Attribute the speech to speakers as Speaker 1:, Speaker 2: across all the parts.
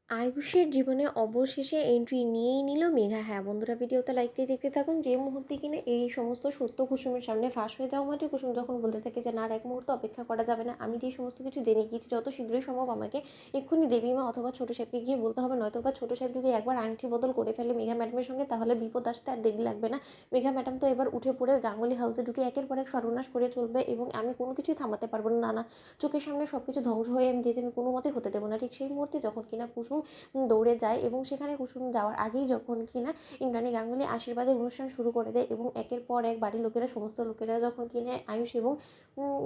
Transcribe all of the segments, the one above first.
Speaker 1: আয়ুষের জীবনে অবশেষে এন্ট্রি নিয়েই নিল মেঘা। হ্যাঁ বন্ধুরা, ভিডিওতে লাইক দিয়ে দেখতে থাকুন। যে মুহূর্তে কিনা এই সমস্ত সত্য কুসুমের সামনে ফাঁস হয়ে যাওয়া মাত্র কুসুম যখন বলতে থাকে যে না, আর এক মুহূর্ত অপেক্ষা করা যাবে না, আমি যে সমস্ত কিছু জেনে গিয়েছি যত শীঘ্রই সম্ভব আমাকে এক্ষুনি দেবীমা অথবা ছোটো সাহেবকে গিয়ে বলতে হবে, নয়তো বা ছোটো সাহেব যদি একবার আংটি বদল করে ফেলে মেঘা ম্যাডামের সঙ্গে তাহলে বিপদ আসতে আর দেরি লাগবে না। মেঘা ম্যাডাম তো এবার উঠে পড়ে গাঙ্গুলি হাউসে ঢুকে একের পর এক সর্বনাশ করে চলবে এবং আমি কোনো কিছুই থামাতে পারবো না। না, চোখের সামনে সব কিছু ধ্বংস হয়ে আমি যেতে আমি কোনো মতে হতে দেবো না। ঠিক সেই মুহূর্তে যখন কিনা কুসুম দৌড়ে যায় এবং সেখানে কুসুম যাওয়ার আগেই যখন কিনা ইন্দ্রাণী গাঙ্গুলি আশীর্বাদের অনুষ্ঠান শুরু করে দেয় এবং একের পর এক বাড়ির লোকেরা সমস্ত লোকেরা যখন কিনা আয়ুষ এবং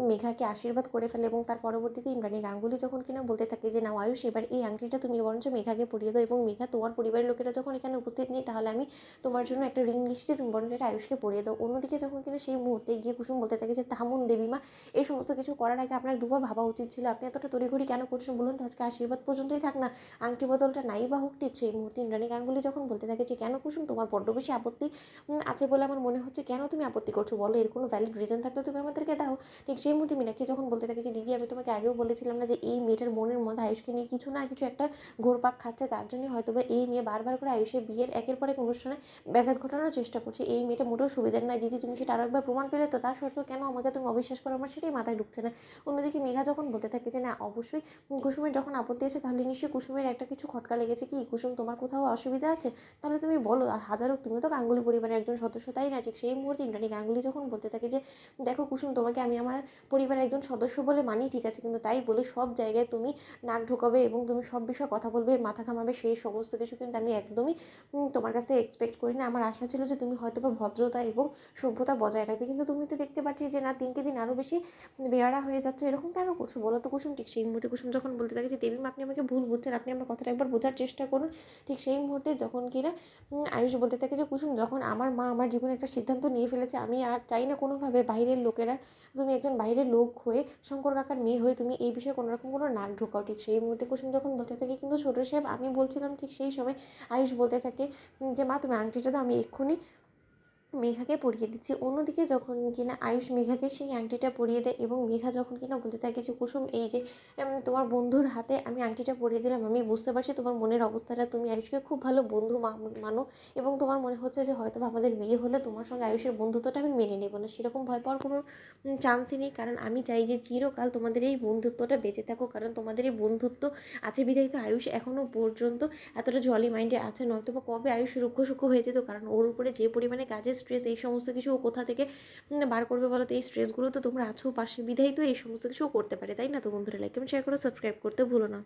Speaker 1: মেঘাকে আশীর্বাদ করে ফেলে এবং তার পরবর্তীতে ইন্দ্রাণী গাঙ্গুলি যখন কিনা বলতে থাকে যে নাও আয়ুষ, এবার এই আংটিটা তুমি বরঞ্চ মেঘাকে পরিয়ে দাও এবং মেঘা, তোমার পরিবারের লোকেরা যখন এখানে উপস্থিত নেই তাহলে আমি তোমার জন্য একটা রিং লিস্টে তুমি বরঞ্চ এটা আয়ুষকে পরিয়ে দাও। অন্যদিকে যখন কিনা সেই মুহূর্তে গিয়ে কুসুম বলতে থাকে যে থামুন দেবীমা, এই সমস্ত কিছু করার আগে আপনার দুবার ভাবা উচিত ছিল, আপনি এতটা তড়িঘড়ি কেন করছেন বলুন তো, আজকে আশীর্বাদ পর্যন্তই থাক না, আংটি বদলটা নাই বা হোক। ঠিক সেই মুহূর্তে ইন্দ্রাণী গাঙ্গুলি যখন বলতে থাকে যে কেন কুসুম, তোমার বড্ড বেশি আপত্তি আছে বলে আমার মনে হচ্ছে, কেন তুমি আপত্তি করছো বলো, এর কোনো ভ্যালিড রিজন থাকলে তুমি আমাদেরকে দাও। ঠিক সেই মুহূর্তে মীনাক্ষী যখন বলতে থাকে যে দিদি, আমি তোমাকে আগেও বলেছিলাম না যে এই মেয়েটার মনের মধ্যে আয়ুষকে নিয়ে কিছু না কিছু একটা ঘোরপাক খাচ্ছে, তার জন্যই হয়তো বা এই মেয়ে বারবার করে আয়ুষের বিয়ের একের পর এক অনুষ্ঠানে ব্যাঘাত ঘটানোর চেষ্টা করছে। এই মেয়েটা মোটেও সুবিধার নয় দিদি, তুমি সেটা আরও একবার প্রমাণ পেলে তো, তার সত্ত্বেও কেন আমাকে তুমি অবিশ্বাস করো, আমার সেটাই মাথায় ঢুকছে না। অন্যদিকে মেঘা যখন বলতে থাকে যে না অবশ্যই কুসুমের যখন আপত্তি আছে তাহলে নিশ্চয়ই কুসুমের একটা কিছু খটকা লেগেছে, কি কুসুম তোমার কোথাও অসুবিধা আছে তাহলে তুমি বলো, আর হাজারো তুমি তো গাঙ্গুলি পরিবারের একজন সদস্য, তাই না? ঠিক সেই মুহূর্তে ইন্দ্রাণী গাঙ্গুলি যখন বলতে থাকে যে দেখো কুসুম, তোমাকে আমি আমার পরিবারের একজন সদস্য বলে মানি, ঠিক আছে, কিন্তু তাই বলে সব জায়গায় তুমি নাক ঢোকাবে এবং তুমি সব বিষয়ে কথা বলবে, মাথা ঘামাবে, সেই সমস্ত কিছু কিন্তু আমি একদমই তোমার কাছ থেকে এক্সপেক্ট করি না। আমার আশা ছিল যে তুমি হয়তো বা ভদ্রতা এবং সভ্যতা বজায় রাখবে, কিন্তু তুমি তো দেখতে পাচ্ছি যে না, দিনকে দিন আরও বেশি বেয়ারা হয়ে যাচ্ছে, এরকম কেন করছো বলো তো কুসুম। ঠিক সেই মুহূর্তে কুসুম যখন বলতে থাকে যে দেবীমা, আপনি আমাকে ভুল বুঝছেন, আপনি আমার কথাটা একবার বোঝার চেষ্টা করুন। ঠিক সেই মুহূর্তে যখন কিনা আয়ুষ বলতে থাকে যে কুসুম, যখন আমার মা আমার জীবনে একটা সিদ্ধান্ত নিয়ে ফেলেছে, আমি আর চাই না কোনোভাবে বাইরের লোকেরা, তুমি একজন বাইরের লোক হয়ে শঙ্কর কাকার মেয়ে হয়ে তুমি এই বিষয়ে কোনো রকম কোনো নাক ঢোকাও। ঠিক সেই মুহূর্তে কুসুম যখন বলতে থাকে কিন্তু ছোটো সাহেব আমি বলছিলাম, ঠিক সেই সময় আয়ুষ বলতে থাকে যে মা তুমি আংটিটা দাও, আমি এক্ষুনি মেঘাকে পরিয়ে দিচ্ছি। অন্যদিকে যখন কিনা আয়ুষ মেঘাকে সেই আংটিটা পরিয়ে দেয় এবং মেঘা যখন কিনা বলতে থাকে যে কুসুম, এই যে তোমার বন্ধুর হাতে আমি আংটিটা পরিয়ে দিলাম, আমি বুঝতে পারছি তোমার মনের অবস্থাটা, তুমি আয়ুষকে খুব ভালো বন্ধু মানো এবং তোমার মনে হচ্ছে যে হয়তো আমাদের বিয়ে হলে তোমার সঙ্গে আয়ুষের বন্ধুত্বটা আমি মেনে নেবো না। সেরকম ভয় পাওয়ার কোনো চান্সই নেই, কারণ আমি চাই যে চিরকাল তোমাদের এই বন্ধুত্বটা বেঁচে থাকো, কারণ তোমাদের এই বন্ধুত্ব আছে বিধায় তো আয়ুষ এখনও পর্যন্ত এতটা জলি মাইন্ডে আছে, নয়তো বা কবে আয়ুষ রুক্ষ সূক্ষ্ম হয়ে যেত, কারণ ওর উপরে যে পরিমাণে কাজের স্ট্রেস, এই সমস্ত কিছু ও কোথা থেকে বার করবে বলো তো, এই স্ট্রেসগুলো তো তোমরা আছো পাশে বিধায় তো এই সমস্ত কিছু করতে পারে, তাই না? তো বন্ধুরা লাইক এবং শেয়ার করো, সাবস্ক্রাইব করতে ভুলো না।